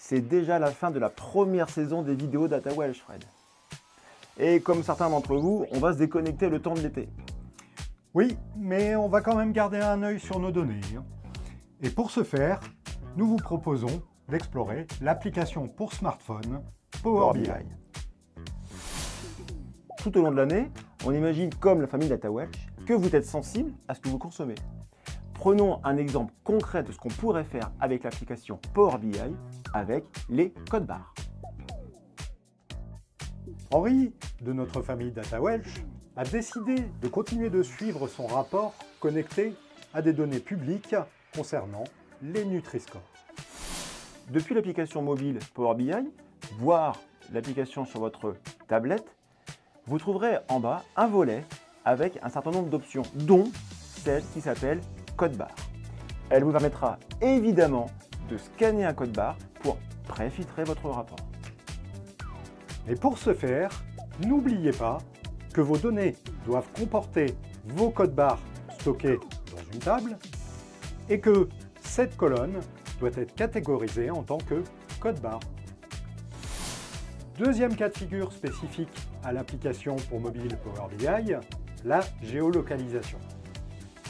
c'est déjà la fin de la première saison des vidéos Data Welsh, Fred. Et comme certains d'entre vous, on va se déconnecter le temps de l'été. Oui, mais on va quand même garder un œil sur nos données. Et pour ce faire, nous vous proposons d'explorer l'application pour smartphone Power BI. Tout au long de l'année, on imagine, comme la famille Data Welsh, que vous êtes sensible à ce que vous consommez. Prenons un exemple concret de ce qu'on pourrait faire avec l'application Power BI avec les codes barres. Henri, de notre famille Data Welsh, a décidé de continuer de suivre son rapport connecté à des données publiques concernant les Nutri-Score. Depuis l'application mobile Power BI, voire l'application sur votre tablette, vous trouverez en bas un volet avec un certain nombre d'options, dont celle qui s'appelle code barre. Elle vous permettra évidemment de scanner un code barre pour préfiltrer votre rapport. Et pour ce faire, n'oubliez pas que vos données doivent comporter vos codes barres stockés dans une table et que cette colonne doit être catégorisée en tant que code barre. Deuxième cas de figure spécifique à l'application pour mobile Power BI, la géolocalisation.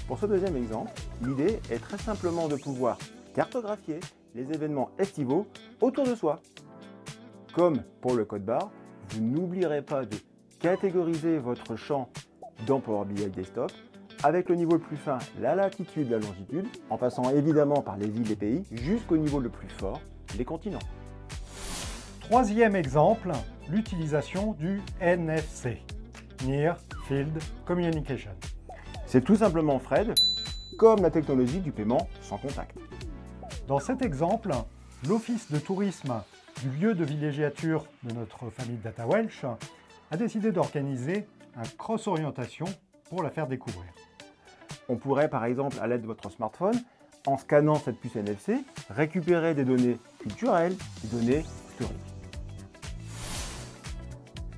Pour ce deuxième exemple, l'idée est très simplement de pouvoir cartographier les événements estivaux autour de soi. Comme pour le code barre, vous n'oublierez pas de catégoriser votre champ dans Power BI Desktop avec le niveau le plus fin, la latitude, la longitude, en passant évidemment par les villes et pays jusqu'au niveau le plus fort, les continents. Troisième exemple, l'utilisation du NFC, Near Field Communication. C'est tout simplement, Fred, comme la technologie du paiement sans contact. Dans cet exemple, l'Office de tourisme du lieu de villégiature de notre famille Data Welsh a décidé d'organiser un cross-orientation pour la faire découvrir. On pourrait par exemple, à l'aide de votre smartphone, en scannant cette puce NFC, récupérer des données culturelles, des données historiques.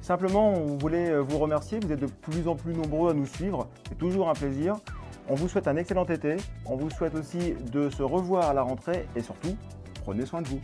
Simplement, on voulait vous remercier, vous êtes de plus en plus nombreux à nous suivre, c'est toujours un plaisir. On vous souhaite un excellent été, on vous souhaite aussi de se revoir à la rentrée et surtout, prenez soin de vous.